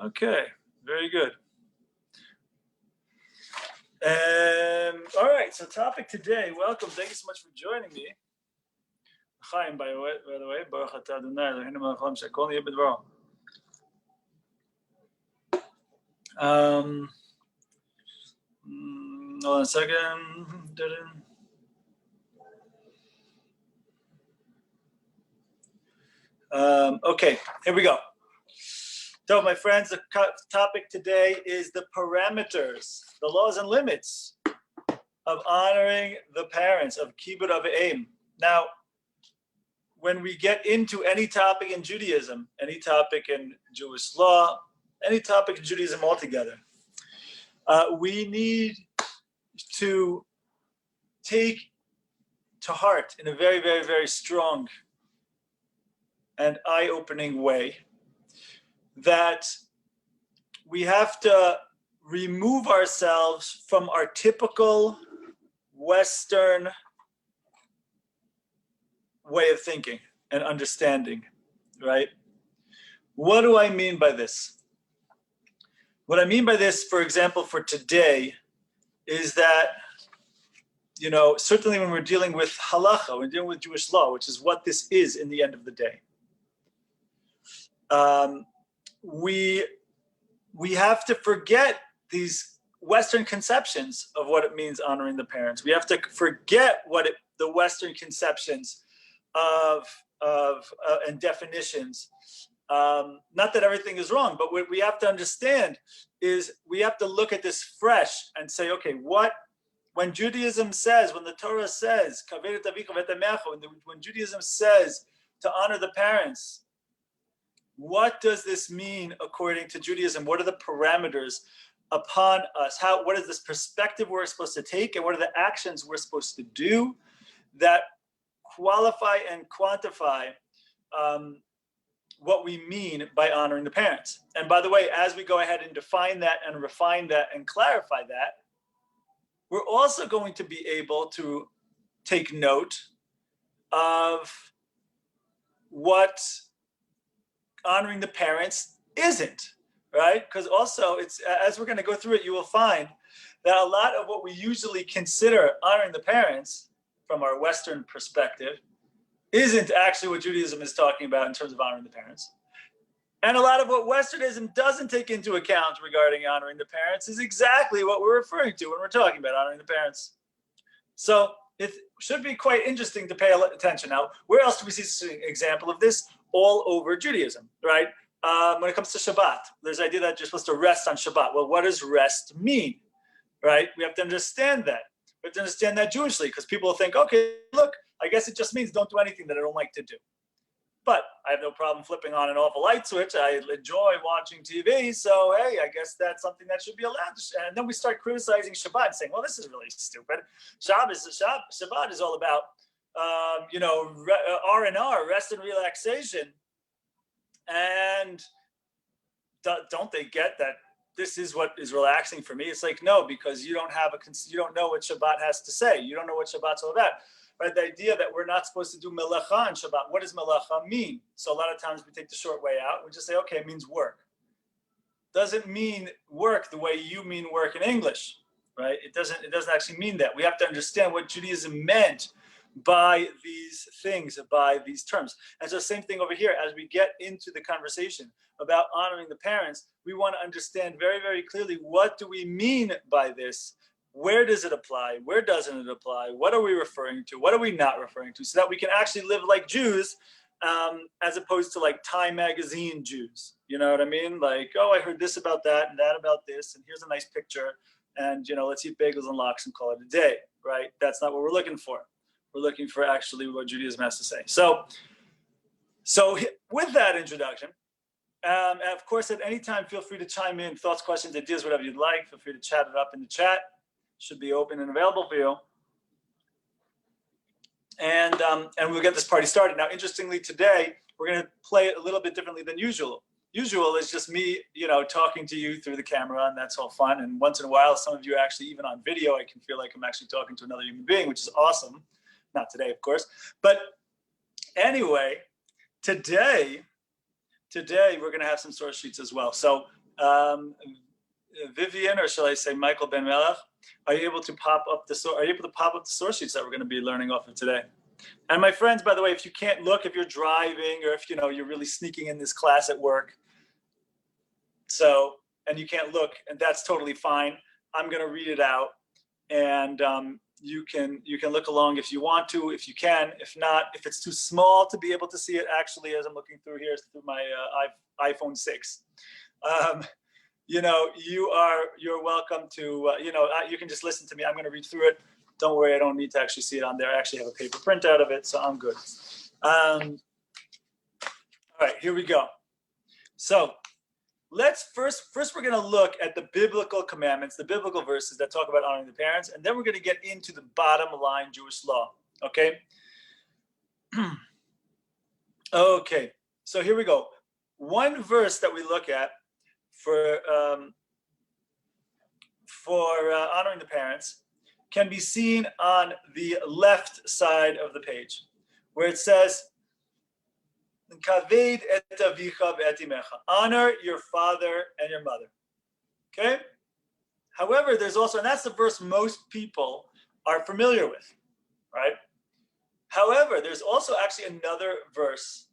Okay, very good. All right, so topic today, welcome, thank you so much for joining me. Chaim, by the way, Baruch atah Adonai Eloheinu melech haolam she'kol niyeh b'dvaro. Hold on a second. Okay, here we go. So, my friends, the topic today is the parameters, the laws and limits of honoring the parents, of kibbud av v'em. Now, when we get into any topic in Judaism, any topic in Jewish law, any topic in Judaism altogether, we need to take to heart in a very, very, very strong and eye-opening way that we have to remove ourselves from our typical Western way of thinking and understanding, right? What do I mean by this? What I mean by this, for example, for today, is that, you know, certainly when we're dealing with halacha, we're dealing with Jewish law, which is what this is in the end of the day. We have to forget these Western conceptions of what it means honoring the parents. We have to forget the Western conceptions of and definitions. Not that everything is wrong, but what we have to understand is we have to look at this fresh and say, okay, when Judaism says, when the Torah says, when Judaism says to honor the parents, what does this mean according to Judaism? What are the parameters upon us? What is this perspective we're supposed to take, and what are the actions we're supposed to do that qualify and quantify what we mean by honoring the parents? And by the way, as we go ahead and define that and refine that and clarify that, we're also going to be able to take note of what honoring the parents isn't, right? Because also, it's, as we're going to go through it, you will find that a lot of what we usually consider honoring the parents from our Western perspective isn't actually what Judaism is talking about in terms of honoring the parents. And a lot of what Westernism doesn't take into account regarding honoring the parents is exactly what we're referring to when we're talking about honoring the parents. So it should be quite interesting to pay attention. Now, where else do we see an example of this? All over Judaism, right? When it comes to Shabbat, there's the idea that you're supposed to rest on Shabbat. Well, what does rest mean, right? We have to understand that. We have to understand that Jewishly, because people think, okay, look, I guess it just means don't do anything that I don't like to do. But I have no problem flipping on and off a light switch. I enjoy watching TV, so hey, I guess that's something that should be allowed. And then we start criticizing Shabbat and saying, well, this is really stupid. Shabbat is all about R&R, rest and relaxation. And don't they get that this is what is relaxing for me? It's like, no, because you don't know what Shabbat has to say. You don't know what Shabbat's all about. Right? The idea that we're not supposed to do melacha on Shabbat. What does melacha mean? So a lot of times we take the short way out. We just say, okay, it means work. Doesn't mean work the way you mean work in English, right? It doesn't actually mean that. We have to understand what Judaism meant by these things, by these terms. And so same thing over here, as we get into the conversation about honoring the parents, we want to understand very, very clearly, what do we mean by this? Where does it apply? Where doesn't it apply? What are we referring to? What are we not referring to? So that we can actually live like Jews, as opposed to like Time magazine Jews. You know what I mean? Like, oh, I heard this about that and that about this, and here's a nice picture, and let's eat bagels and lox and call it a day, right? That's not what we're looking for. We're looking for actually what Judaism has to say. So with that introduction, and of course, at any time, feel free to chime in, thoughts, questions, ideas, whatever you'd like. Feel free to chat it up in the chat. Should be open and available for you. And we'll get this party started. Now, interestingly, today, we're going to play it a little bit differently than usual. Usual is just me, talking to you through the camera, and that's all fun. And once in a while, some of you actually, even on video, I can feel like I'm actually talking to another human being, which is awesome. Not today, of course. But anyway, today we're going to have some source sheets as well. So Vivian, or shall I say Michael Ben Melech, are you able to pop up the source sheets that we're going to be learning off of today? And my friends, by the way, if you can't look, if you're driving, or if you're really sneaking in this class at work, and you can't look, and that's totally fine. I'm going to read it out, and you can look along if you want to, if you can. If not, if it's too small to be able to see it, actually, as I'm looking through here through my iPhone 6. You're welcome to, you can just listen to me. I'm going to read through it. Don't worry, I don't need to actually see it on there. I actually have a paper printout of it, so I'm good. All right, here we go. So let's first we're going to look at the biblical commandments, the biblical verses that talk about honoring the parents, and then we're going to get into the bottom line Jewish law. Okay? Okay, so here we go. One verse that we look at for honoring the parents can be seen on the left side of the page, where it says, Kaved et avicha ve'et imecha. Honor your father and your mother. Okay? However, there's also, and that's the verse most people are familiar with, right? However, there's also actually another verse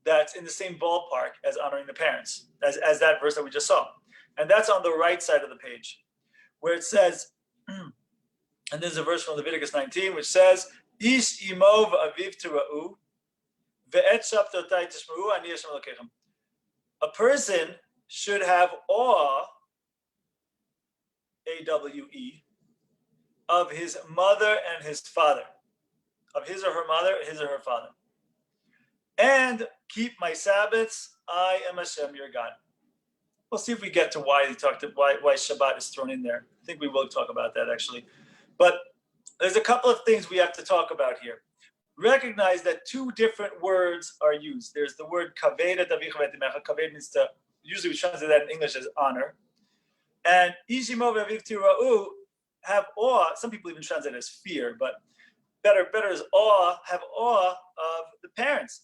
that's in the same ballpark as honoring the parents, as that verse that we just saw. And that's on the right side of the page, where it says, and there's a verse from Leviticus 19, which says, Ish imo v'aviv tira'u, ve'et shabtotai tishma'u, ani Hashem Elokechem. A person should have awe, A-W-E, of his mother and his father, of his or her mother, his or her father. And keep my Sabbaths, I am Hashem your God. We'll see if we get to why Shabbat is thrown in there. I think we will talk about that actually. But there's a couple of things we have to talk about here. Recognize that two different words are used. There's the word kaved et avicha ve'et imecha. Kaved means to, usually we translate that in English as honor. And ishimo ve'aviv tira'u, have awe. Some people even translate it as fear, but better is awe, have awe of the parents.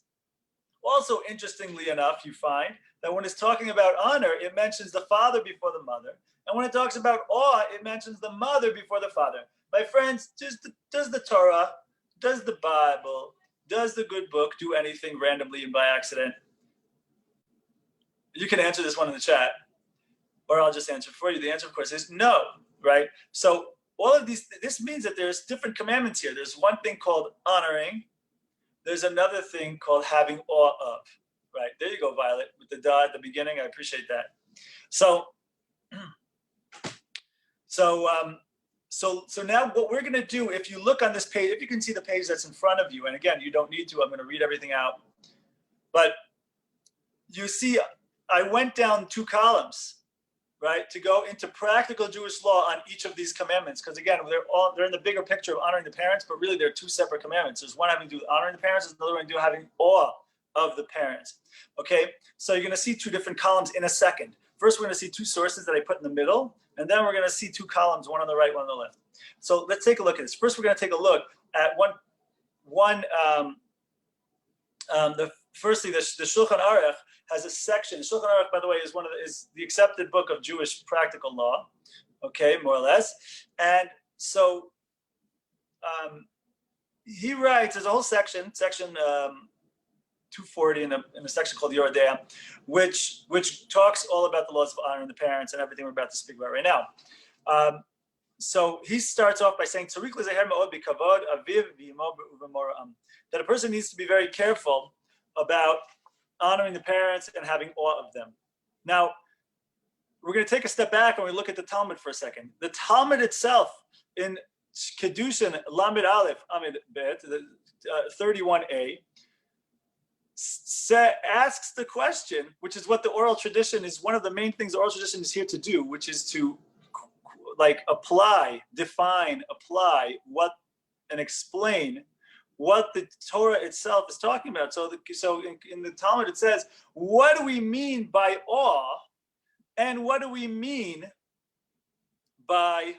Also, interestingly enough, you find that when it's talking about honor, it mentions the father before the mother. And when it talks about awe, it mentions the mother before the father. My friends, does the Torah, does the Bible, does the good book do anything randomly and by accident? You can answer this one in the chat, or I'll just answer for you. The answer, of course, is no, right? So all of this means that there's different commandments here. There's one thing called honoring. There's another thing called having awe of, right? There you go, Violet, with the da at the beginning. I appreciate that. So now what we're going to do, if you look on this page, if you can see the page that's in front of you, and again, you don't need to, I'm going to read everything out. But you see, I went down 2 columns, right, to go into practical Jewish law on each of these commandments. Because again, they're in the bigger picture of honoring the parents, but really they're 2 separate commandments. There's one having to do with honoring the parents, there's another one to do with having awe of the parents. Okay, so you're going to see 2 different columns in a second. First, we're going to see 2 sources that I put in the middle, and then we're going to see 2 columns, one on the right, one on the left. So let's take a look at this. First, we're going to take a look at the Shulchan Aruch has a section. Shulchan Aruch, by the way, is the accepted book of Jewish practical law, okay, more or less. And so he writes, there's a whole section 240 in a section called Yoredea, which talks all about the laws of honoring the parents and everything we're about to speak about right now. So he starts off by saying, that a person needs to be very careful about honoring the parents and having awe of them. Now, we're going to take a step back and we look at the Talmud for a second. The Talmud itself in Kedushin Lamed Aleph Amid Bet 31a asks the question, which is what the oral tradition is, one of the main things the oral tradition is here to do, which is to define, what, and explain what the Torah itself is talking about. So in the Talmud it says, what do we mean by awe, and what do we mean by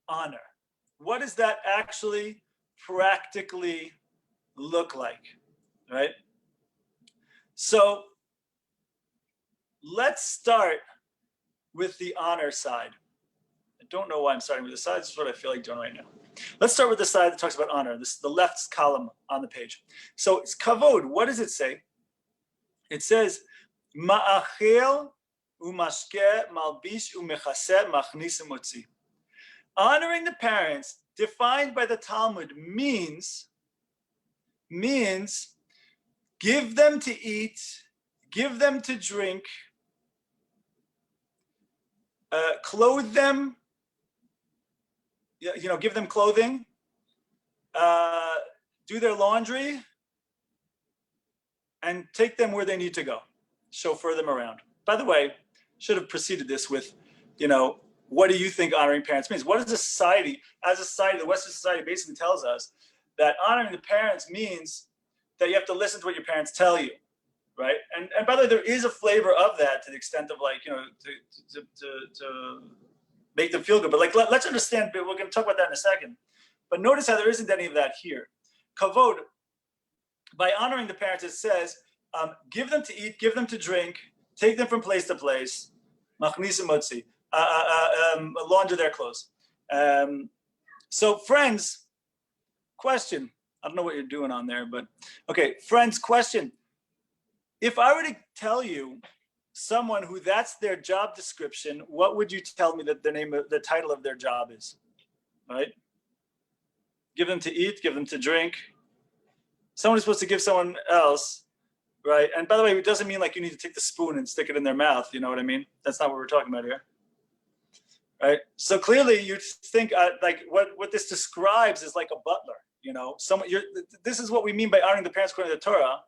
honor? What does that actually practically look like, right? So let's start with the honor side. I don't know why I'm starting with the side. This is what I feel like doing right now. Let's start with the side that talks about honor. This is the left column on the page. So it's kavod. What does it say? It says, ma'achel umashke malbish umechase machnis umotzi. Honoring the parents, defined by the Talmud, means give them to eat, give them to drink, clothe them, give them clothing, do their laundry, and take them where they need to go, chauffeur them around. By the way, should have preceded this with, what do you think honoring parents means? What is the society, as a society, the Western society basically tells us that honoring the parents means that you have to listen to what your parents tell you, right? And by the way, there is a flavor of that to the extent of to make them feel good. But let's understand, we're going to talk about that in a second. But notice how there isn't any of that here. Kavod, by honoring the parents, it says, give them to eat, give them to drink, take them from place to place, machnisim motzi, launder their clothes. So friends, question. I don't know what you're doing on there, but okay, friends, question. If I were to tell you someone who that's their job description, what would you tell me that the title of their job is? Right? Give them to eat, give them to drink. Someone is supposed to give someone else, right? And by the way, it doesn't mean like you need to take the spoon and stick it in their mouth. You know what I mean? That's not what we're talking about here. Right? So clearly you think like what this describes is like a butler, this is what we mean by honoring the parents according to the Torah,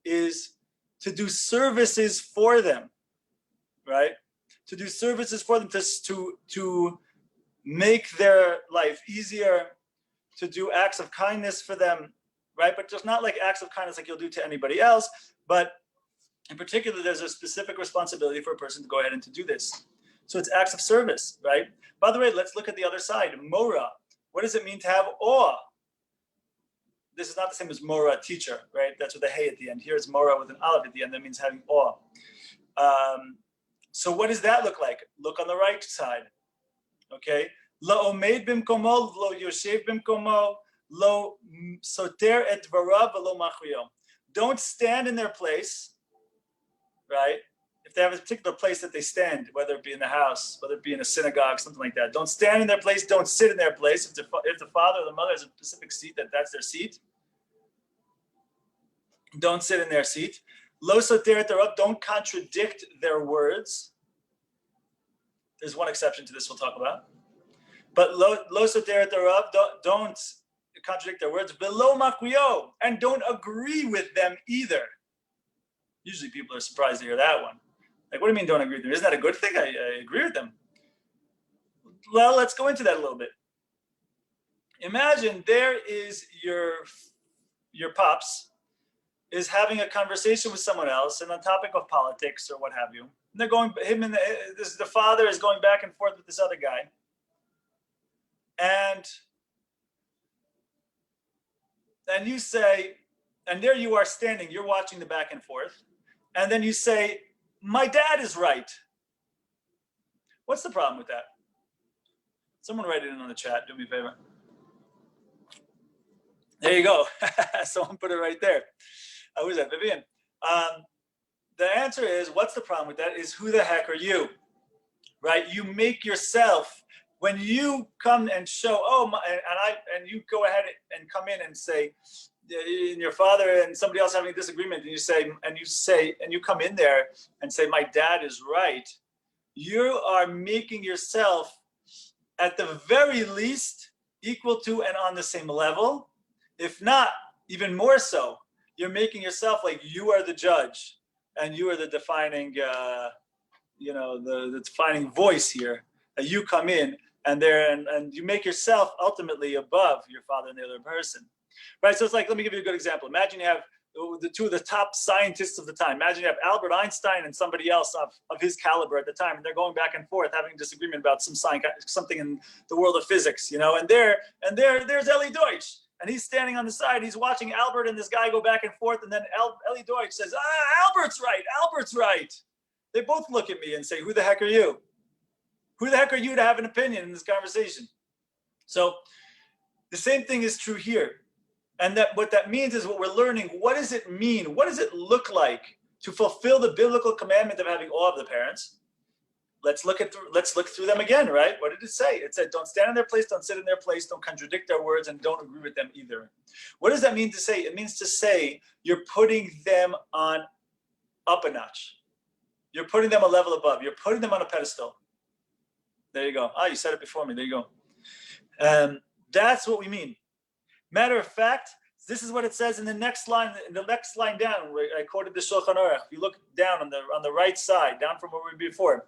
is to do services for them, right? To do services for them, to make their life easier, to do acts of kindness for them, right? But just not like acts of kindness like you'll do to anybody else, but in particular, there's a specific responsibility for a person to go ahead and to do this. So it's acts of service, right? By the way, let's look at the other side. Mora. What does it mean to have awe? This is not the same as mora, teacher, right? That's with a hey at the end. Here it's mora with an aleph at the end. That means having awe. So what does that look like? Look on the right side. Okay. Lo omed bimkomo, lo yoshev bimkomo, lo soter et dvarav, lo machuyo. Don't stand in their place, right? If they have a particular place that they stand, whether it be in the house, whether it be in a synagogue, something like that. Don't stand in their place. Don't sit in their place. If the father or the mother has a specific seat, that's their seat. Don't sit in their seat. Lo soter et dvarav, don't contradict their words. There's one exception to this we'll talk about. But lo soter et dvarav, don't contradict their words. Velo makuyo, and don't agree with them either. Usually people are surprised to hear that one. Like, what do you mean don't agree with them? Isn't that a good thing? I agree with them. Well, let's go into that a little bit. Imagine there is your pops is having a conversation with someone else and on topic of politics or what have you. And they're going, the father is going back and forth with this other guy. And you say, and there you are standing, you're watching the back and forth. And then you say, my dad is right. What's the problem with that? Someone write it in on the chat. Do me a favor. There you go. Someone put it right there. Who's that? Vivian. The answer is, what's the problem with that is who the heck are you? Right? You make yourself, when you come and show, and you go ahead and come in and say, and your father and somebody else having a disagreement, and you come in there and say, my dad is right. You are making yourself at the very least equal to and on the same level. If not, even more so, you're making yourself like you are the judge and you are the defining, the defining voice here. That you come in and you make yourself ultimately above your father and the other person. Right, so it's like, let me give you a good example. Imagine you have the two of the top scientists of the time. Imagine you have Albert Einstein and somebody else of his caliber at the time, and they're going back and forth having a disagreement about something in the world of physics, and there's Eli Deutsch, and he's standing on the side, he's watching Albert and this guy go back and forth, and then Eli Deutsch says, Albert's right. They both look at me and say, who the heck are you? Who the heck are you to have an opinion in this conversation? So the same thing is true here. And that what that means is what we're learning. What does it mean? What does it look like to fulfill the biblical commandment of having awe of the parents? Let's look through them again, right? What did it say? It said, don't stand in their place, don't sit in their place, don't contradict their words, and don't agree with them either. What does that mean to say? It means to say you're putting them on up a notch. You're putting them a level above. You're putting them on a pedestal. There you go. You said it before me. There you go. That's what we mean. Matter of fact, this is what it says in the next line. In the next line down, where I quoted the Shulchan Aruch. If you look down on the right side, down from where we were before,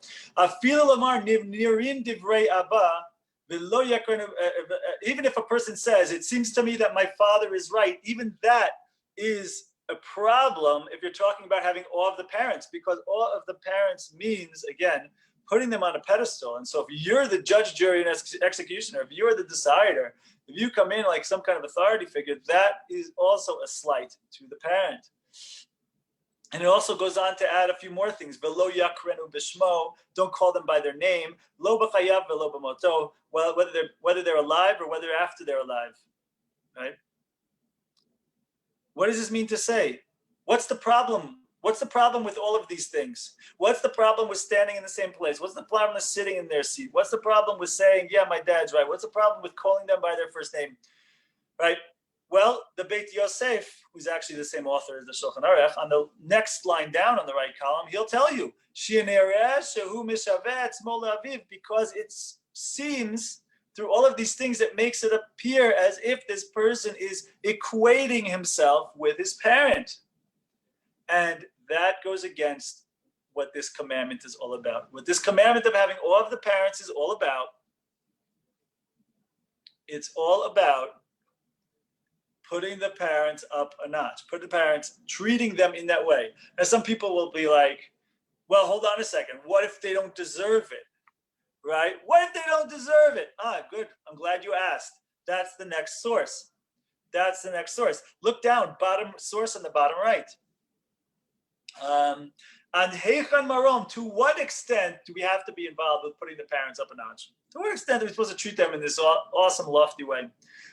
even if a person says, "It seems to me that my father is right," even that is a problem if you're talking about having awe of the parents, because awe of the parents means, again, putting them on a pedestal. And so if you're the judge, jury, and executioner, if you're the decider, if you come in like some kind of authority figure, that is also a slight to the parent. And it also goes on to add a few more things. Velo yakrenu bishmo, don't call them by their name. Lo b'chayav velo b'moto, well, whether they're alive or whether after they're alive, right? What does this mean to say? What's the problem? What's the problem with all of these things? What's the problem with standing in the same place? What's the problem with sitting in their seat? What's the problem with saying, yeah, my dad's right? What's the problem with calling them by their first name, right? Well, the Beit Yosef, who's actually the same author as the Shulchan Aruch, on the next line down on the right column, he'll tell you, because it seems through all of these things, it makes it appear as if this person is equating himself with his parent. And that goes against what this commandment is all about. What this commandment of having awe of the parents is all about, it's all about putting the parents up a notch, treating them in that way. Now, some people will be like, well, hold on a second. What if they don't deserve it? Right? What if they don't deserve it? Good. I'm glad you asked. That's the next source. Look down, bottom source on the bottom right. And Heichan Marom, to what extent do we have to be involved with putting the parents up a notch? To what extent are we supposed to treat them in this awesome, lofty way?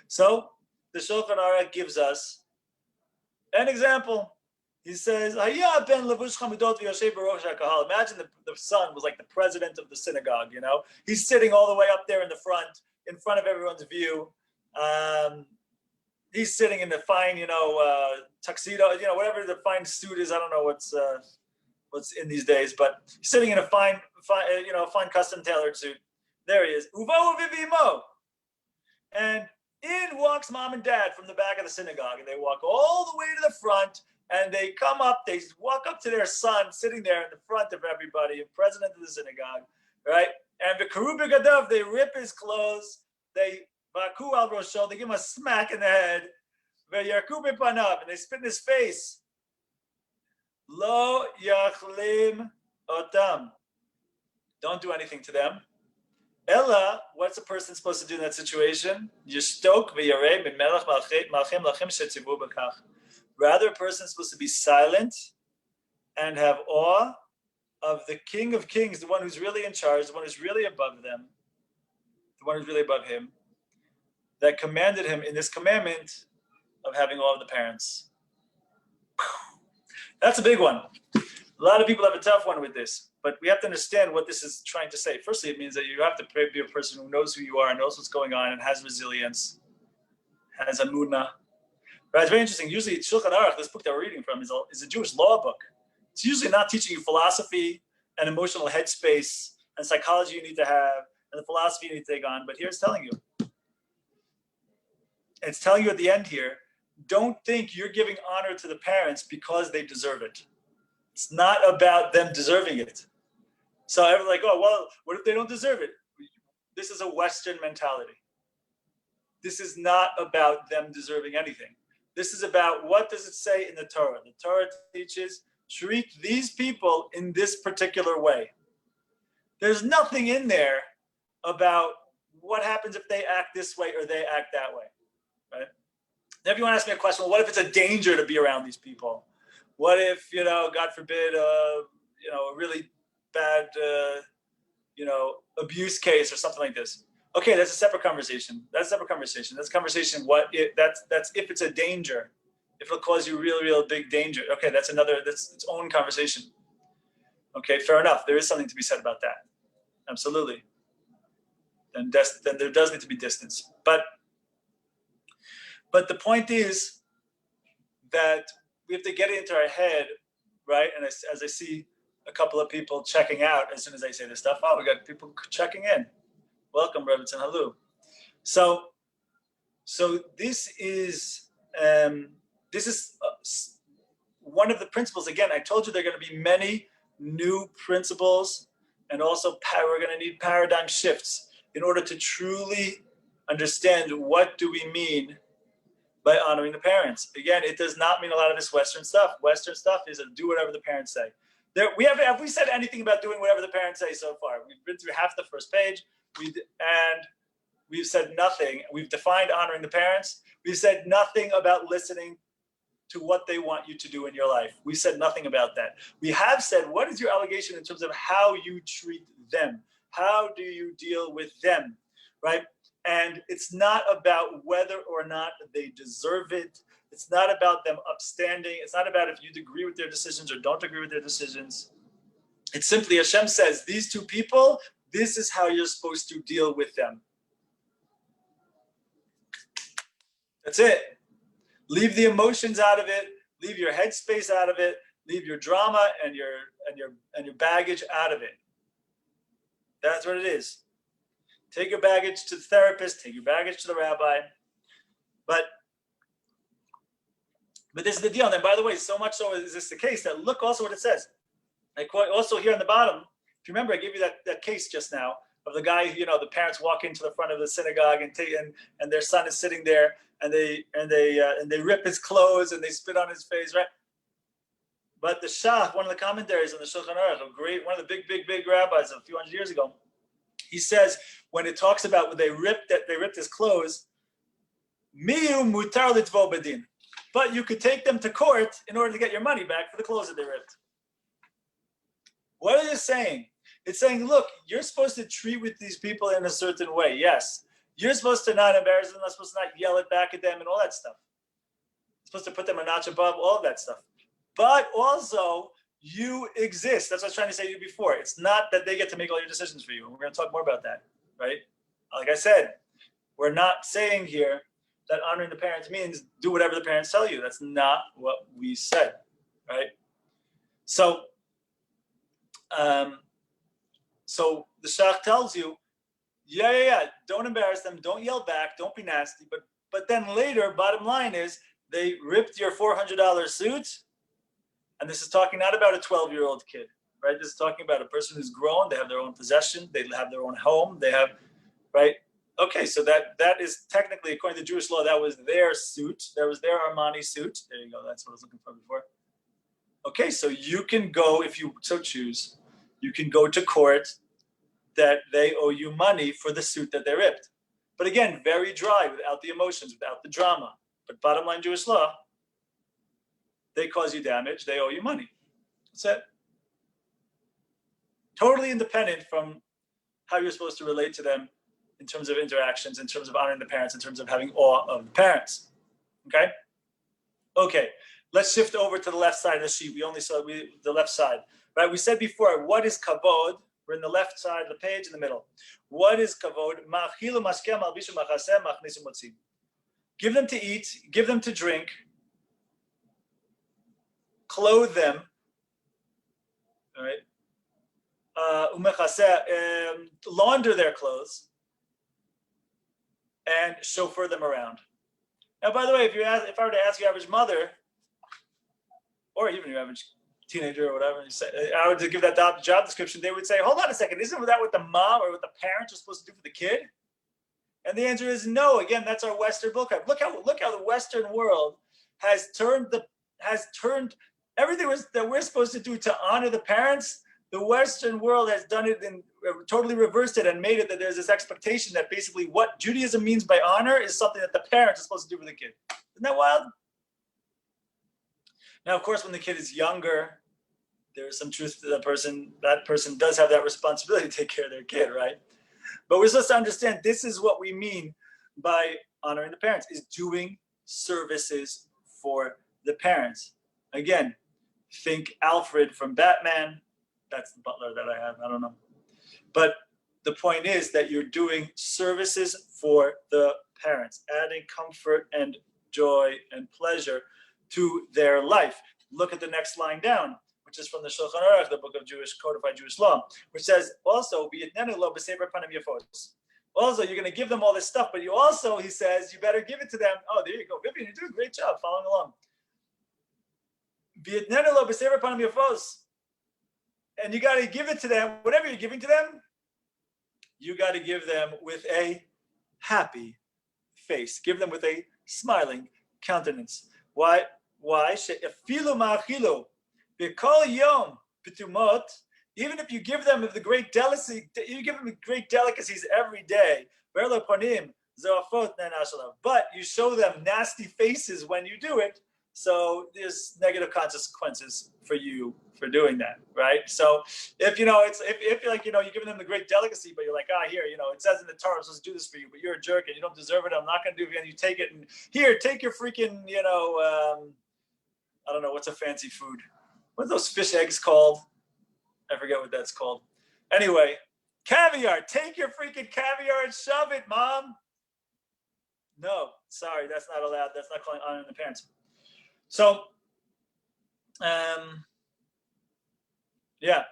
So the Shulchan Aruch gives us an example. He says, imagine the son was like the president of the synagogue, you know? He's sitting all the way up there in front of everyone's view. He's sitting in the fine, tuxedo, whatever the fine suit is. I don't know what's in these days, but he's sitting in a fine custom tailored suit. There he is. Uvo vivimo. And in walks mom and dad from the back of the synagogue, and they walk all the way to the front. And they come up, they walk up to their son sitting there in the front of everybody, president of the synagogue, right? And the Karuba Gadav, they rip his clothes, they Baku al Rosho, they give him a smack in the head, Yarkube Panav, and they spit in his face. Lo Yachlim Otam. Don't do anything to them. Ella, what's a person supposed to do in that situation? Yishtok v'yarei min melech malchim lachim shetzivu b'kach. Rather, a person is supposed to be silent and have awe of the King of Kings, the one who's really in charge, the one who's really above them, the one who's really above him, that commanded him in this commandment of having awe of the parents. That's a big one. A lot of people have a tough one with this, but we have to understand what this is trying to say. Firstly, it means that you have to be a person who knows who you are, knows what's going on, and has resilience, has emunah. Right, it's very interesting. Usually, Shulchan Aruch, this book that we're reading from, is a Jewish law book. It's usually not teaching you philosophy and emotional headspace and psychology you need to have and the philosophy you need to take on. But here it's telling you. It's telling you at the end here, don't think you're giving honor to the parents because they deserve it. It's not about them deserving it. So everyone's like, oh, well, what if they don't deserve it? This is a Western mentality. This is not about them deserving anything. This is about, what does it say in the Torah? The Torah teaches, treat these people in this particular way. There's nothing in there about what happens if they act this way or they act that way, right? Now, if you want to ask me a question, well, what if it's a danger to be around these people? What if, God forbid, a really bad abuse case or something like this. Okay, that's a separate conversation. That's a conversation. That's if it's a danger, if it'll cause you real big danger. Okay, that's its own conversation. Okay, fair enough. There is something to be said about that. Absolutely. Then there does need to be distance. But the point is that we have to get it into our head, right? And as I see a couple of people checking out as soon as I say this stuff, we got people checking in. Welcome, Rabbi and Halu. So this is one of the principles. Again, I told you there are going to be many new principles, and also we're going to need paradigm shifts in order to truly understand what do we mean by honoring the parents. Again, it does not mean a lot of this Western stuff. Western stuff is do whatever the parents say. Have we said anything about doing whatever the parents say so far? We've been through half the first page, and we've said nothing. We've defined honoring the parents. We've said nothing about listening to what they want you to do in your life. We said nothing about that. We have said, what is your allegation in terms of how you treat them? How do you deal with them, right? And it's not about whether or not they deserve it. It's not about them upstanding. It's not about if you agree with their decisions or don't agree with their decisions. It's simply Hashem says, these two people, this is how you're supposed to deal with them. That's it. Leave the emotions out of it. Leave your headspace out of it. Leave your drama and your baggage out of it. That's what it is. Take your baggage to the therapist. Take your baggage to the rabbi. But this is the deal. And then, by the way, so much so is this the case that look also what it says. I quote also here on the bottom. If you remember, I gave you that case just now of the guy. The parents walk into the front of the synagogue and their son is sitting there, and they rip his clothes and they spit on his face, right? But the Shach, one of the commentaries on the Shulchan Aruch, one of the big rabbis of a few hundred years ago, he says when it talks about when they ripped his clothes, miu mutar litvo bedin, but you could take them to court in order to get your money back for the clothes that they ripped. What is it saying? It's saying, look, you're supposed to treat with these people in a certain way. Yes, you're supposed to not embarrass them. You're supposed to not yell it back at them and all that stuff. You're supposed to put them a notch above, all of that stuff. But also, you exist. That's what I was trying to say to you before. It's not that they get to make all your decisions for you. And we're going to talk more about that, right? Like I said, we're not saying here that honoring the parents means do whatever the parents tell you. That's not what we said, right? So the Shach tells you, yeah, don't embarrass them, don't yell back, don't be nasty. But then later, bottom line is, they ripped your $400 suit. And this is talking not about a 12-year-old kid, right? This is talking about a person who's grown. They have their own possession. They have their own home. They have, right? Okay, so that is technically, according to Jewish law, that was their suit. That was their Armani suit. There you go. That's what I was looking for before. Okay, so you can go, if you so choose, you can go to court that they owe you money for the suit that they ripped. But again, very dry, without the emotions, without the drama. But bottom line Jewish law, they cause you damage, they owe you money. That's it. Totally independent from how you're supposed to relate to them in terms of interactions, in terms of honoring the parents, in terms of having awe of the parents. Okay, let's shift over to the left side of the sheet. We only saw the left side, right? We said before, what is kavod? We're in the left side of the page in the middle. What is kavod? Give them to eat, give them to drink, clothe them, all right? Launder their clothes, and chauffeur them around. Now, by the way, if I were to ask your average mother, or even your average teenager or whatever, I would give that job description, they would say, hold on a second, isn't that what the mom or what the parents are supposed to do for the kid? And the answer is no. Again, that's our Western book. Look how the Western world has turned everything that we're supposed to do to honor the parents. The Western world has done it and totally reversed it and made it that there's this expectation that basically what Judaism means by honor is something that the parents are supposed to do for the kid. Isn't that wild? Now, of course, when the kid is younger, there is some truth to that person. That person does have that responsibility to take care of their kid, right? But we're supposed to understand this is what we mean by honoring the parents, is doing services for the parents. Again, think Alfred from Batman. That's the butler that I have. I don't know. But the point is that you're doing services for the parents, adding comfort and joy and pleasure to their life. Look at the next line down, which is from the Shulchan Aruch, the book of Jewish codified Jewish law, which says also, also, you're going to give them all this stuff, but you also, he says, you better give it to them. Oh, there you go. Vivian, you're doing a great job following along. And you got to give it to them. Whatever you're giving to them, you got to give them with a happy face. Give them with a smiling countenance. Why? Even if you give them the great delicacy, you give them great delicacies every day. But you show them nasty faces when you do it. So there's negative consequences for you for doing that, right? So if if you're like, you're giving them the great delicacy, but you're like, here, it says in the Torah, I'm supposed to do this for you, but you're a jerk and you don't deserve it. I'm not going to do it. And you take it and here, take your freaking, I don't know, what's a fancy food? What are those fish eggs called? I forget what that's called. Anyway, caviar. Take your freaking caviar and shove it, Mom. No, sorry, that's not allowed. That's not calling honoring the parents. So, yeah.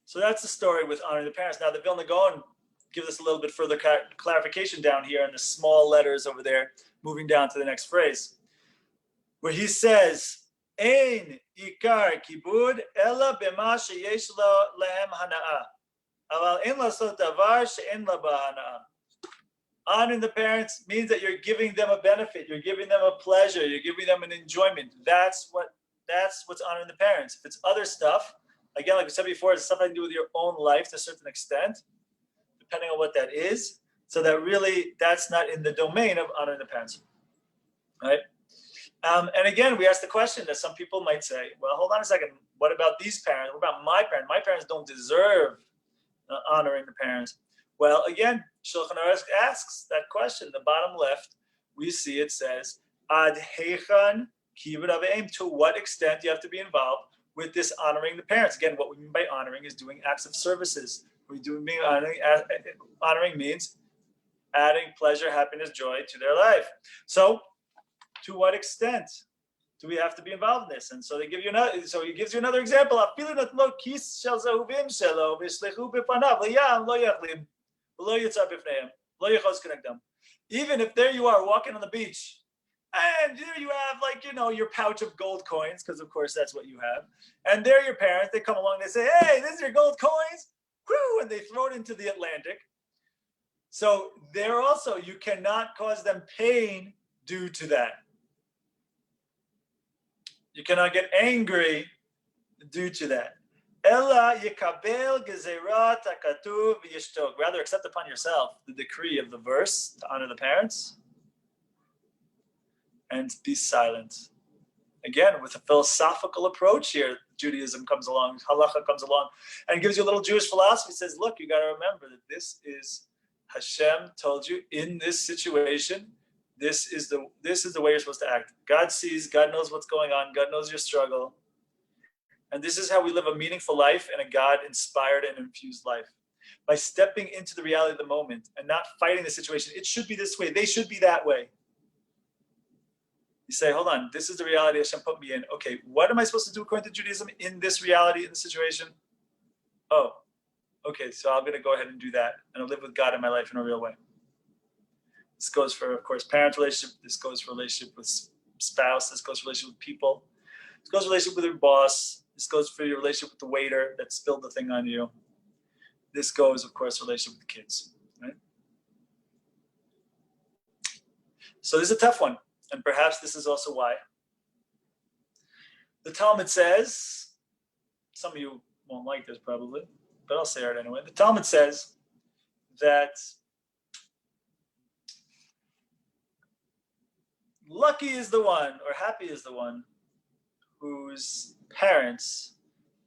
So that's the story with honoring the parents. Now, the Vilna Gaon gives us a little bit further clarification down here in the small letters over there, moving down to the next phrase, where he says, Ein ikar kibud ela bema sheyesh lehem hanaa, aval ein lasot davar she'en la hanaa. Honoring the parents means that you're giving them a benefit, you're giving them a pleasure, you're giving them an enjoyment. That's what's honoring the parents. If it's other stuff, again, like we said before, it's something to do with your own life to a certain extent, depending on what that is. So that really, that's not in the domain of honoring the parents, right? And again, we ask the question that some people might say, well, hold on a second. What about these parents? What about my parents? My parents don't deserve honoring the parents. Well, again, Shulchan Aruch asks that question. The bottom left, we see it says, Ad heichan kibud aveim. To what extent you have to be involved with this honoring the parents? Again, what we mean by honoring is doing acts of services. Honoring means adding pleasure, happiness, joy to their life. So, to what extent do we have to be involved in this? And so they give you another. So he gives you another example. Even if there you are walking on the beach, and there you have your pouch of gold coins, because of course that's what you have. And there your parents, they come along, they say, "Hey, this is your gold coins," whoo, and they throw it into the Atlantic. So there also, you cannot cause them pain due to that. You cannot get angry due to that. Ella yekabel gezerat hakatuv v'yishtok. Rather, accept upon yourself the decree of the verse to honor the parents and be silent. Again, with a philosophical approach here, Judaism comes along, halacha comes along, and gives you a little Jewish philosophy. It says, look, you got to remember that this is Hashem told you in this situation. This is the way you're supposed to act. God sees, God knows what's going on, God knows your struggle. And this is how we live a meaningful life and a God-inspired and infused life. By stepping into the reality of the moment and not fighting the situation. It should be this way, they should be that way. You say, hold on, this is the reality Hashem put me in. Okay, what am I supposed to do according to Judaism in this reality, in the situation? Oh, okay, so I'm going to go ahead and do that. And I'll live with God in my life in a real way. This goes for, of course, parent relationship. This goes for relationship with spouse. This goes for relationship with people. This goes for relationship with your boss. This goes for your relationship with the waiter that spilled the thing on you. This goes, of course, relationship with the kids. Right? So this is a tough one. And perhaps this is also why. The Talmud says, some of you won't like this probably, but I'll say it anyway. The Talmud says that lucky is the one, or happy is the one, whose parents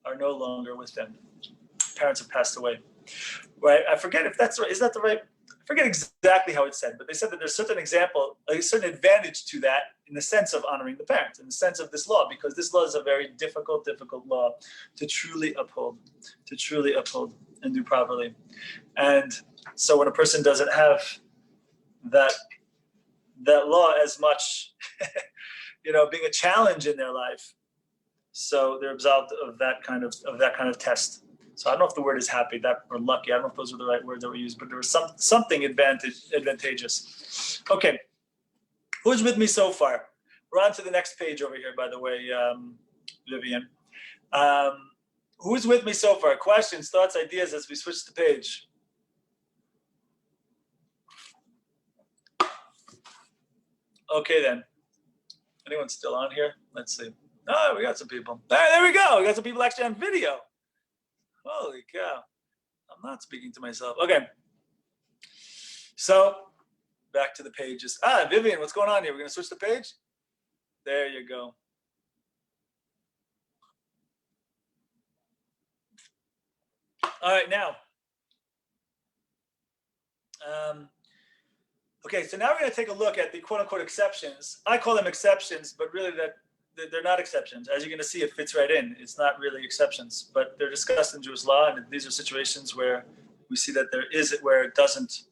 are no longer with them. Parents have passed away. Right? I forget if that's right. Is that the right? I forget exactly how it's said, but they said that there's a certain advantage to that in the sense of honoring the parents, in the sense of this law, because this law is a very difficult law to truly uphold and do properly. And so when a person doesn't have that law as much, being a challenge in their life, so they're absolved of that kind of test. So I don't know if the word is happy or lucky. I don't know if those were the right words that were used, but there was something advantageous. Okay, who's with me so far? We're on to the next page over here, by the way, Vivian. Who's with me so far? Questions, thoughts, ideas as we switch the page? Okay then. Anyone still on here? Let's see. Oh, we got some people. There we go. We got some people actually on video. Holy cow. I'm not speaking to myself. Okay. So back to the pages. Vivian, what's going on here? We're going to switch the page? There you go. All right, now. Okay, so now we're going to take a look at the quote-unquote exceptions. I call them exceptions, but really they're not exceptions. As you're going to see, it fits right in. It's not really exceptions, but they're discussed in Jewish law, and these are situations where we see that there is it where it doesn't.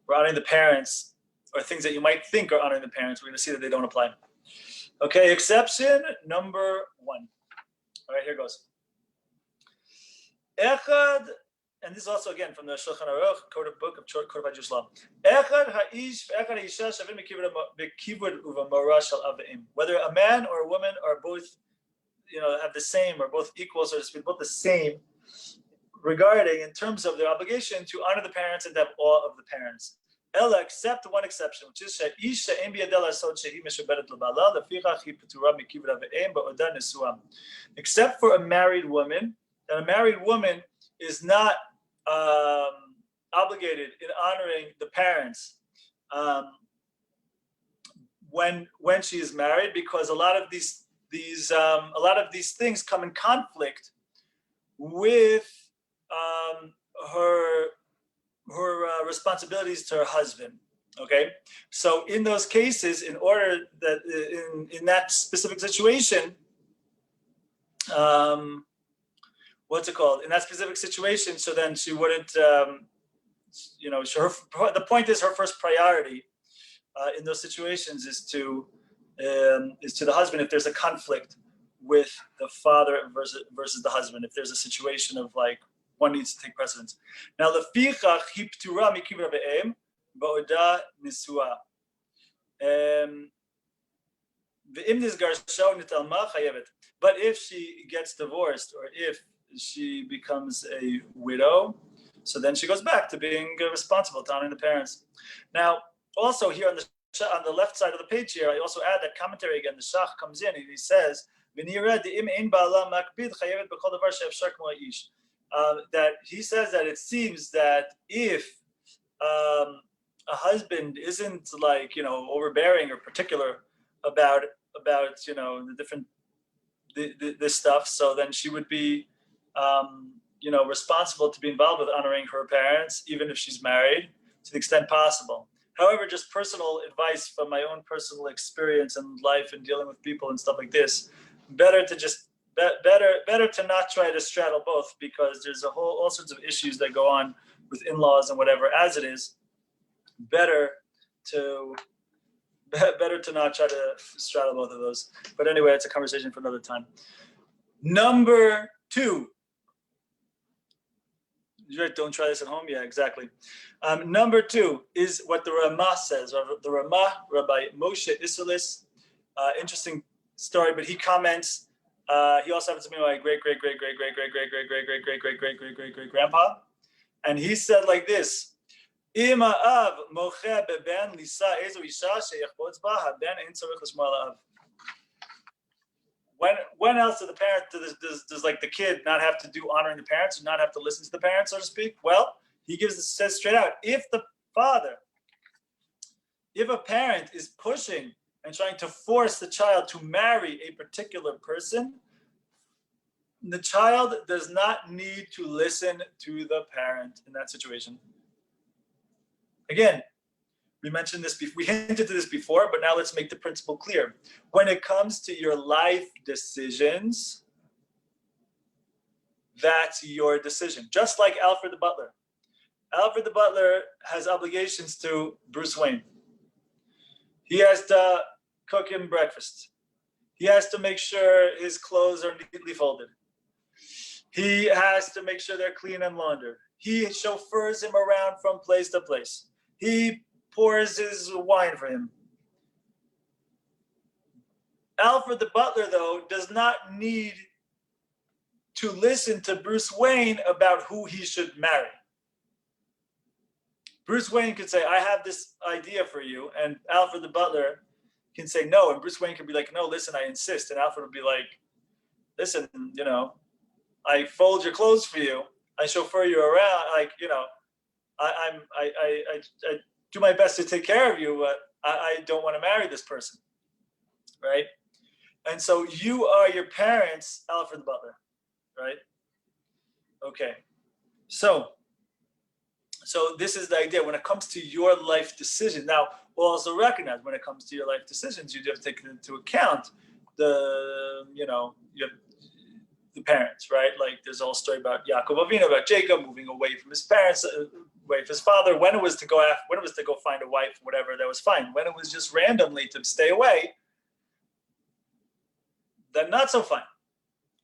We're honoring the parents, or things that you might think are honoring the parents. We're going to see that they don't apply. Okay, exception number 1. All right, here goes. Echad, and this is also again from the Shulchan Aruch, book of Jewish law. Whether a man or a woman are both, have the same or both equal, so to speak, both the same, regarding in terms of their obligation to honor the parents and to have awe of the parents. Ella, except one exception, which is except for a married woman, that a married woman is not obligated in honoring the parents when she is married, because a lot of these things come in conflict with her responsibilities to her husband. Okay, so in those cases, in order that in that specific situation, what's it called? In that specific situation, so then she wouldn't, the point is her first priority in those situations is to the husband if there's a conflict with the father versus the husband. If there's a situation of like one needs to take precedence. Now, lefichach hi ptura mikibra be'em ba'oda nisua. Ve'im nisgarsha nitalma chayevet. But if she gets divorced or if she becomes a widow, so then she goes back to being responsible to honoring the parents. Now, also here on the left side of the page here, I also add that commentary again. The Shach comes in and he says, that he says that it seems that if a husband isn't like overbearing or particular about the different this stuff, so then she would be responsible to be involved with honoring her parents, even if she's married, to the extent possible. However, just personal advice from my own personal experience and life and dealing with people and stuff like this, better to not try to straddle both, because there's all sorts of issues that go on with in-laws and whatever. As it is, better to not try to straddle both of those. But anyway, it's a conversation for another time. Number 2. Don't try this at home. Yeah, exactly. Number 2 is what the Ramah says. The Ramah, Rabbi Moshe Isserlis, interesting story, but he comments. He also happens to be my great grandpa, and he said like this: when else does does like the kid not have to do honoring the parents and not have to listen to the parents, so to speak? Well, he says straight out, if a parent is pushing and trying to force the child to marry a particular person, The child does not need to listen to the parent in that situation. Again, we mentioned this before, we hinted to this before, but now let's make the principle clear. When it comes to your life decisions, that's your decision. Just like Alfred the Butler. Alfred the Butler has obligations to Bruce Wayne. He has to cook him breakfast. He has to make sure his clothes are neatly folded. He has to make sure they're clean and laundered. He chauffeurs him around from place to place. He pours his wine for him. Alfred the Butler, though, does not need to listen to Bruce Wayne about who he should marry. Bruce Wayne could say, I have this idea for you, and Alfred the Butler can say no, and Bruce Wayne could be like, no, listen, I insist, and Alfred would be like, listen, I fold your clothes for you, I chauffeur you around, I do my best to take care of you, but I don't want to marry this person, right? And so you are your parents, Alfred the Butler, right? Okay, so this is the idea when it comes to your life decision. Now, we'll also recognize when it comes to your life decisions, you have to take into account the parents, right? Like there's a whole story about Yaakov Avinu, about Jacob moving away from his parents, away from his father. When it was to go find a wife, whatever, that was fine. When it was just randomly to stay away, then not so fine,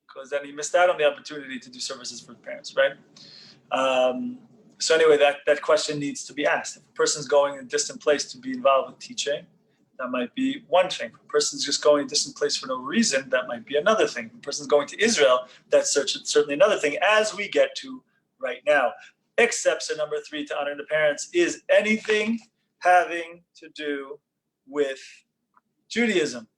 because then he missed out on the opportunity to do services for the parents, right? So anyway, that question needs to be asked. If a person's going in a distant place to be involved with teaching, that might be one thing. If a person's just going to a distant place for no reason, that might be another thing. If a person's going to Israel, that's certainly another thing, as we get to right now. Exception number 3 to honoring the parents is anything having to do with Judaism.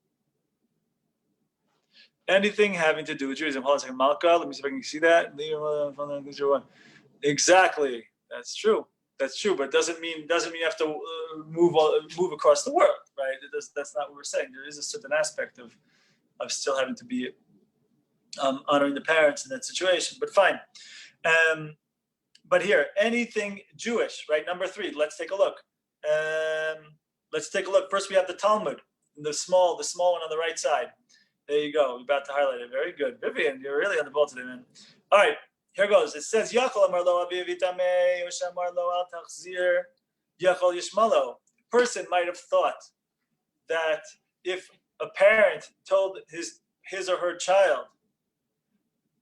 Anything having to do with Judaism. Hold on a second, Malka, let me see if I can see that. Exactly, that's true. That's true, but it doesn't mean you have to move across the world, right? That's not what we're saying. There is a certain aspect of still having to be honoring the parents in that situation, but fine. But here, anything Jewish, right? Number 3. Let's take a look. First, we have the Talmud, the small one on the right side. There you go. We're about to highlight it. Very good, Vivian. You're really on the ball today, man. All right. Here goes. It says, Yachol amar lo aviv itamei, or shamar lo al tachzir, Yachol yishmalo. A person might have thought that if a parent told his or her child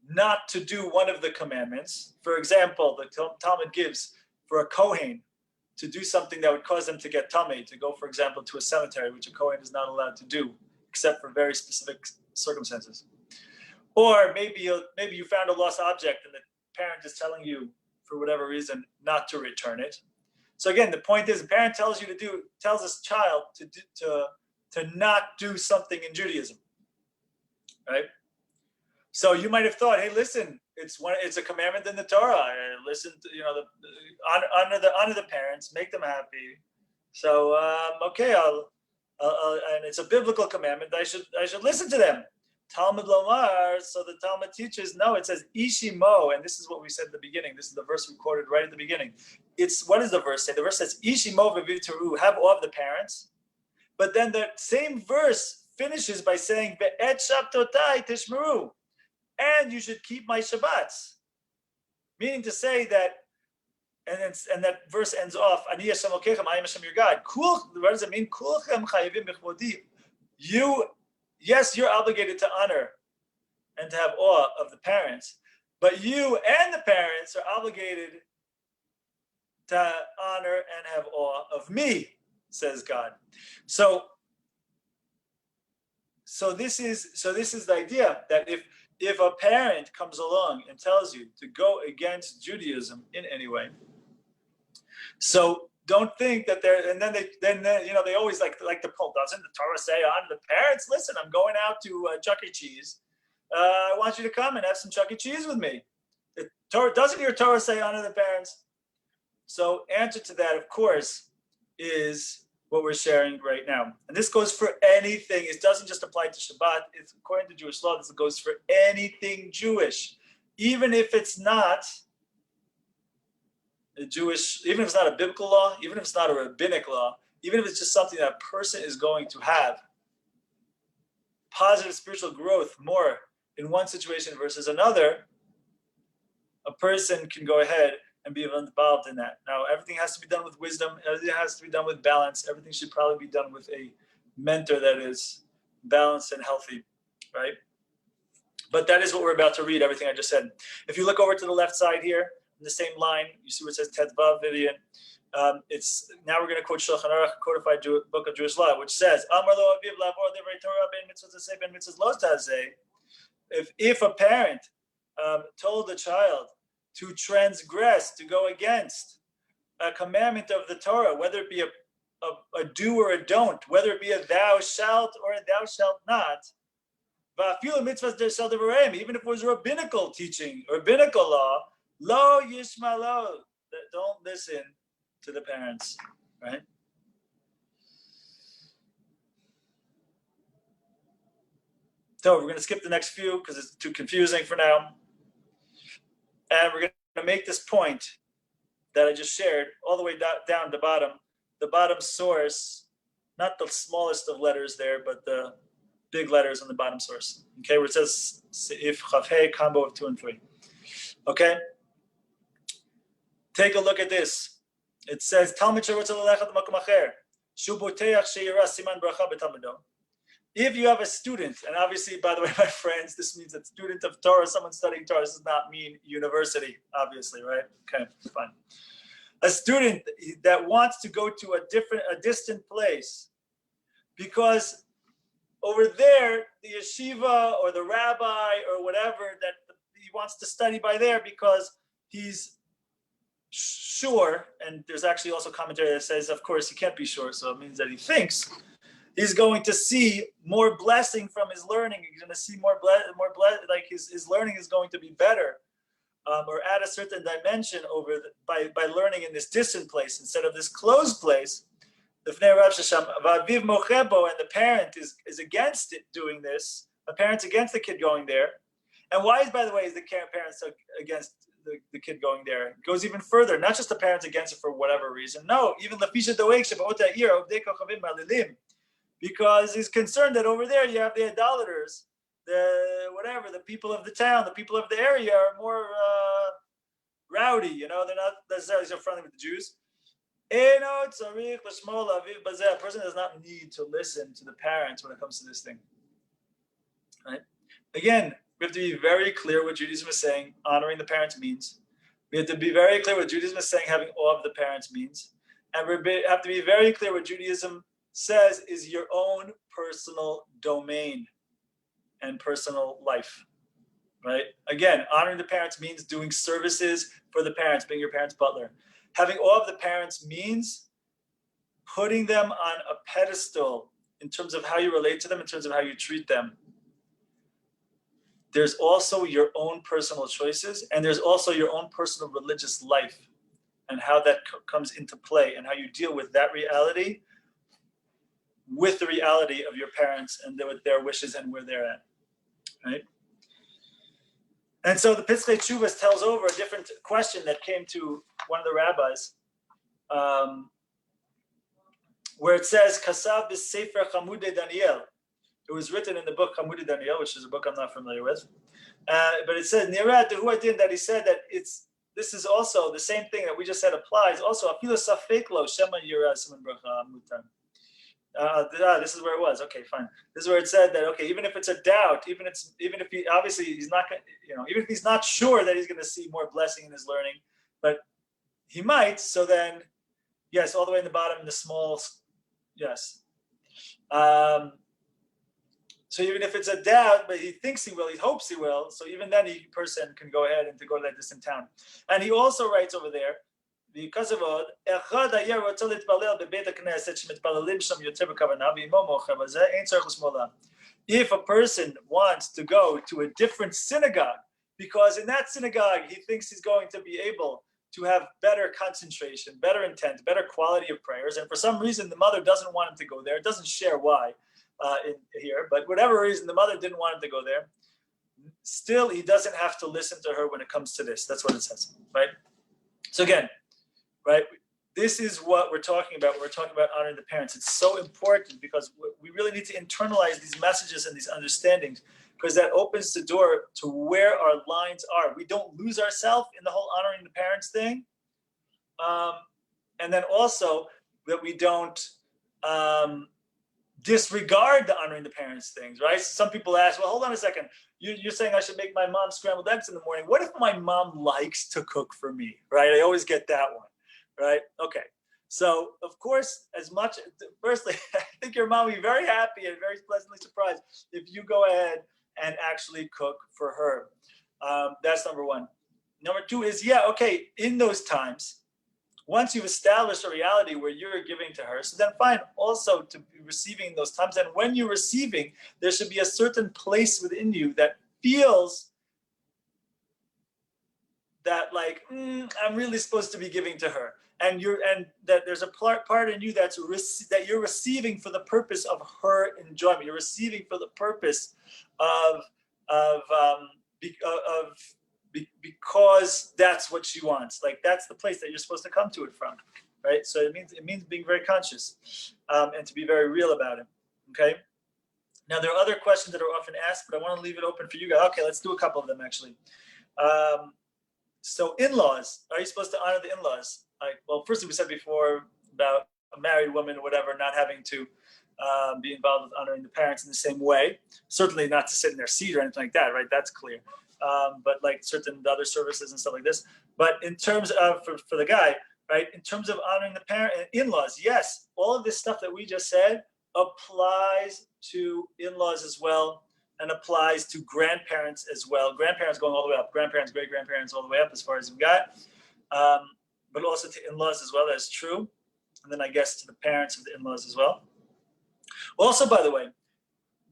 not to do one of the commandments, for example, the Talmud gives for a Kohen to do something that would cause them to get tamei, to go, for example, to a cemetery, which a Kohen is not allowed to do, except for very specific circumstances. Or maybe you found a lost object and the parent is telling you, for whatever reason, not to return it. So again, the point is, the parent tells his child to not do something in Judaism, right? So you might have thought, hey, listen, it's a commandment in the Torah. Listen to honor the parents, make them happy. So okay, and it's a biblical commandment. I should listen to them. Talmud Lomar, so the Talmud teaches, no, it says Ishimo, and this is what we said at the beginning. This is the verse we quoted right at the beginning. What does the verse say? The verse says, Ishimo v'vitaru, have awe of the parents. But then the same verse finishes by saying, Be'et shabtotai tishmeru, and you should keep my Shabbats. Meaning to say that, and that verse ends off, Ani Hashem Elokechem, I am Hashem your God. What does it mean? Kulchem chayivim b'chvodi. Yes, you're obligated to honor and to have awe of the parents, but you and the parents are obligated to honor and have awe of me, says God. So this is the idea that if a parent comes along and tells you to go against Judaism in any way, so don't think that they always like to pull. Doesn't the Torah say on the parents? Listen, I'm going out to Chuck E. Cheese. I want you to come and have some Chuck E. Cheese with me. Doesn't your Torah say honor the parents? So answer to that, of course, is what we're sharing right now. And this goes for anything. It doesn't just apply to Shabbat. It's according to Jewish law, this goes for anything Jewish. Even if it's not a Jewish, even if it's not a biblical law, even if it's not a rabbinic law, even if it's just something that a person is going to have positive spiritual growth more in one situation versus another, a person can go ahead and be involved in that. Now, everything has to be done with wisdom. Everything has to be done with balance. Everything should probably be done with a mentor that is balanced and healthy, right? But that is what we're about to read, everything I just said. If you look over to the left side here, in the same line, you see where it says Tedvav, Vivian. It's now we're going to quote Shulchan Aruch, codified book of Jewish law, which says, Amar lo aviv lavor divrei Torah ben mitzvot zaseh ben mitzvot lo tazeh. If a parent told the child to transgress, to go against a commandment of the Torah, whether it be a do or a don't, whether it be a thou shalt or a thou shalt not, even if it was rabbinical teaching, rabbinical law, lo yishma lo, don't listen to the parents, right? So we're going to skip the next few because it's too confusing for now. And we're going to make this point that I just shared all the way down to the bottom source, not the smallest of letters there, but the big letters on the bottom source. Okay, where it says if Chavhei combo of 2 and 3. Okay, take a look at this. It says Talmid sherotze lelechet l'makom acher shu boteach sheyira siman bracha b'talmido. If you have a student, and obviously, by the way, my friends, this means a student of Torah, someone studying Torah. This does not mean university, obviously, right? Okay, fine. A student that wants to go to a distant place, because over there, the yeshiva or the rabbi or whatever that he wants to study by there, because he's sure, and there's actually also commentary that says, of course, he can't be sure, so it means that he thinks he's going to see more blessing from his learning. He's going to see more like his learning is going to be better, or at a certain dimension by learning in this distant place instead of this closed place. And the parent is against it doing this. The parent's against the kid going there. And why, by the way, is the parents against the kid going there? It goes even further. Not just the parents against it for whatever reason. No, even because he's concerned that over there you have the idolaters, the people of the town, the people of the area are more rowdy. They're not necessarily so friendly with the Jews. A person does not need to listen to the parents when it comes to this thing. Right? Again, we have to be very clear what Judaism is saying, honoring the parents means. We have to be very clear what Judaism is saying, having awe of the parents means. And we have to be very clear what Judaism says is your own personal domain and personal life, right? Again, honoring the parents means doing services for the parents, being your parents' butler. Having awe of the parents means putting them on a pedestal in terms of how you relate to them, in terms of how you treat them. There's also your own personal choices, and there's also your own personal religious life and how that comes into play and how you deal with that reality with the reality of your parents and with their wishes and where they're at, right? And so the Pitzchei Teshuvos tells over a different question that came to one of the rabbis, where it says, Kasav b'Sefer Chamudei Daniel. It was written in the book Chamudei Daniel, which is a book I'm not familiar with. But it says, Nirad Dehuadin, that he said that this is also the same thing that we just said applies. Also, Afilo Safek Lo Shema Yirah Siman Bracha Mutar. This is where it was. Okay, fine. This is where it said that, okay, even if it's a doubt, even if he obviously he's not, even if he's not sure that he's going to see more blessing in his learning, but he might. So then, yes, all the way in the bottom in the small, yes. So even if it's a doubt, but he thinks he will, he hopes he will. So even then, a person can go ahead and to go to that distant town. And he also writes over there, because of if a person wants to go to a different synagogue, because in that synagogue he thinks he's going to be able to have better concentration, better intent, better quality of prayers. And for some reason, the mother doesn't want him to go there. It doesn't share why in here, but whatever reason, the mother didn't want him to go there. Still, he doesn't have to listen to her when it comes to this. That's what it says, right? So again, right, this is what we're talking about. We're talking about honoring the parents. It's so important because we really need to internalize these messages and these understandings, because that opens the door to where our lines are. We don't lose ourselves in the whole honoring the parents thing. And then also that we don't disregard the honoring the parents things, right? Some people ask, well, hold on a second. You're saying I should make my mom scrambled eggs in the morning. What if my mom likes to cook for me, right? I always get that one, right? Okay. So, of course, firstly, I think your mom will be very happy and very pleasantly surprised if you go ahead and actually cook for her. That's number one. Number two is, okay, in those times, once you've established a reality where you're giving to her, so then fine, also to be receiving those times. And when you're receiving, there should be a certain place within you that feels that like, I'm really supposed to be giving to her. And that there's a part in you that you're receiving for the purpose of her enjoyment. You're receiving for the purpose because that's what she wants. Like that's the place that you're supposed to come to it from, right? So it means being very conscious and to be very real about it. Okay. Now there are other questions that are often asked, but I want to leave it open for you guys. Okay, let's do a couple of them actually. So in-laws, are you supposed to honor the in-laws? Well, firstly, we said before about a married woman or whatever not having to be involved with honoring the parents in the same way. Certainly not to sit in their seat or anything like that, right? That's clear. But like certain other services and stuff like this. But in terms of, for the guy, right, in terms of honoring the in-laws, yes, all of this stuff that we just said applies to in-laws as well, and applies to grandparents as well. Grandparents going all the way up, grandparents, great-grandparents all the way up as far as we got, but also to in-laws as well, that's true. And then I guess to the parents of the in-laws as well. Also, by the way,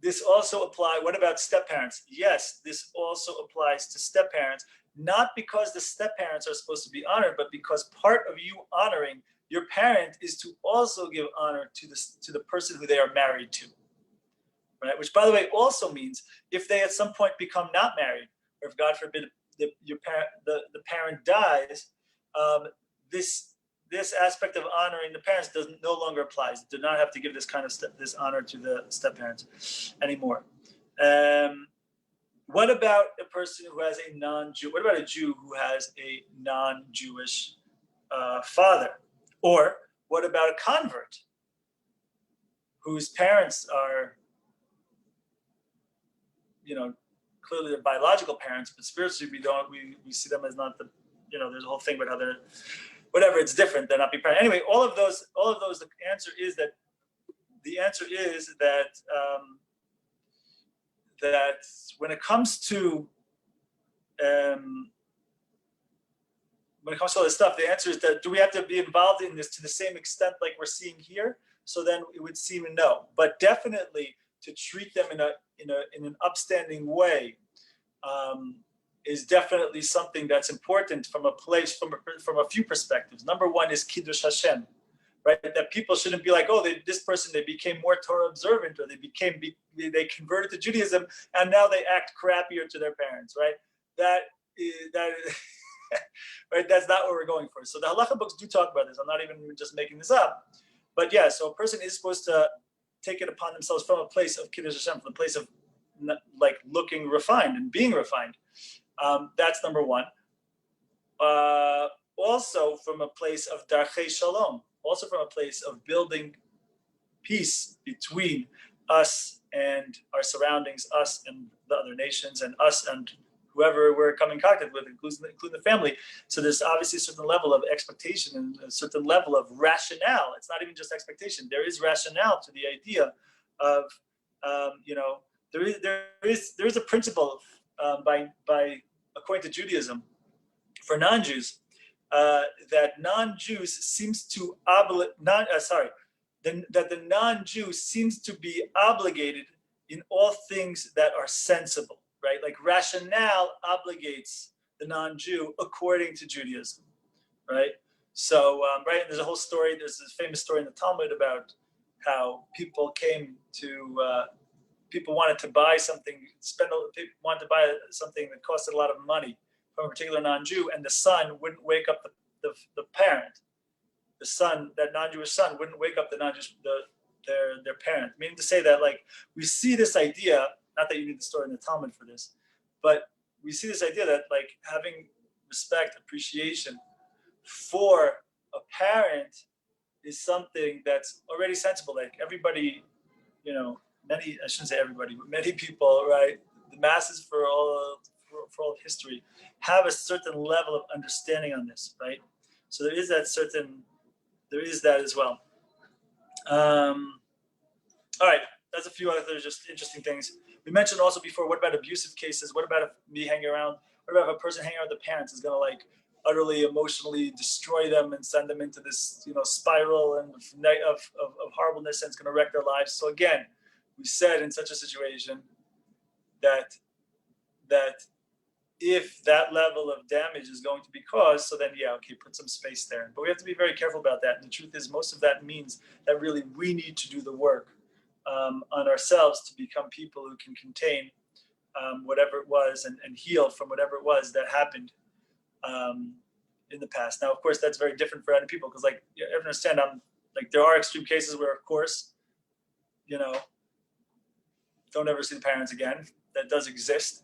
this also applies, what about step-parents? Yes, this also applies to step-parents, not because the step-parents are supposed to be honored, but because part of you honoring your parent is to also give honor to the person who they are married to. Right? Which, by the way, also means if they at some point become not married, or if God forbid the parent dies, this aspect of honoring the parents no longer applies. Do not have to give this kind of this honor to the step parents anymore. What about a person who has a non-Jew? What about a Jew who has a non-Jewish father? Or what about a convert whose parents are, clearly they're biological parents, but spiritually we see them as not the, there's a whole thing about how they're, whatever, it's different. They're not be parent. Anyway, all of those. The answer is that that when it comes to all this stuff, the answer is that do we have to be involved in this to the same extent like we're seeing here? So then it would seem no, but definitely to treat them in an upstanding way is definitely something that's important from a few perspectives. Number one is Kiddush Hashem, right? That people shouldn't be like, oh, this person, they became more Torah observant, or they converted to Judaism, and now they act crappier to their parents, right? That right? That's not what we're going for. So the halacha books do talk about this. I'm not even just making this up. But yeah, so a person is supposed to take it upon themselves from a place of Kiddush Hashem, from a place of like looking refined and being refined. That's number one. Also from a place of Darchei Shalom, also from a place of building peace between us and our surroundings, us and the other nations, and us and whoever we're coming in contact with, including the family. So there's obviously a certain level of expectation and a certain level of rationale. It's not even just expectation. There is rationale to the idea of, there is a principle by according to Judaism for non-Jews that non-Jews seems to that the non-Jew seems to be obligated in all things that are sensible. Right? Like rationale obligates the non-Jew according to Judaism. right? So, right, there's a whole story. There's this famous story in the Talmud about how people wanted to buy something, people wanted to buy something that costed a lot of money from a particular non-Jew, and the son wouldn't wake up the parent. The son, that non-Jewish son, wouldn't wake up the non-Jewish their parent. Meaning to say that, like, we see this idea. Not that you need the story in the Talmud for this, but we see this idea that, like, having respect, appreciation for a parent is something that's already sensible. Like, everybody, I shouldn't say everybody, but many people, right? The masses for all of history have a certain level of understanding on this, right? So there is that as well. All right, that's a few other just interesting things. We mentioned also before, what about abusive cases? What about if me hanging around? What about if a person hanging around with the parents is going to, like, utterly emotionally destroy them and send them into this, spiral and of horribleness, and it's going to wreck their lives? So again, we said in such a situation that if that level of damage is going to be caused, so then, put some space there. But we have to be very careful about that. And the truth is, most of that means that really we need to do the work on ourselves to become people who can contain whatever it was and heal from whatever it was that happened in the past. Now, of course, that's very different for other people, because, like, you understand, there are extreme cases where, of course, don't ever see the parents again. That does exist.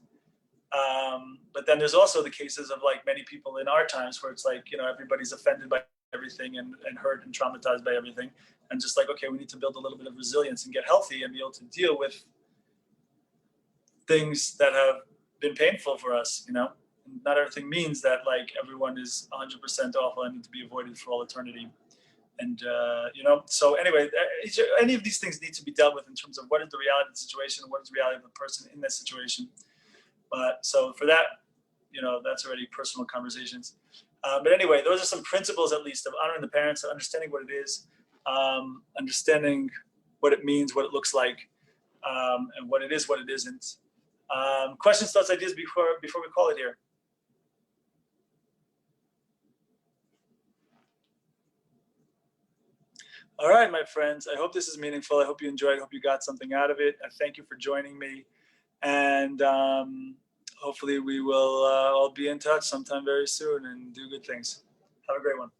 But then there's also the cases of, like, many people in our times where it's like, everybody's offended by everything and hurt and traumatized by everything. And just like, okay, we need to build a little bit of resilience and get healthy and be able to deal with things that have been painful for us, Not everything means that, like, everyone is 100% awful and need to be avoided for all eternity. And, so anyway, any of these things need to be dealt with in terms of what is the reality of the situation, what is the reality of the person in that situation. But so for that, that's already personal conversations. But anyway, those are some principles, at least, of honoring the parents, understanding what it is, understanding what it means, what it looks like, and what it is, what it isn't. Questions, thoughts, ideas before we call it here? All right, my friends. I hope this is meaningful. I hope you enjoyed. I hope you got something out of it. I thank you for joining me. And hopefully we will all be in touch sometime very soon and do good things. Have a great one.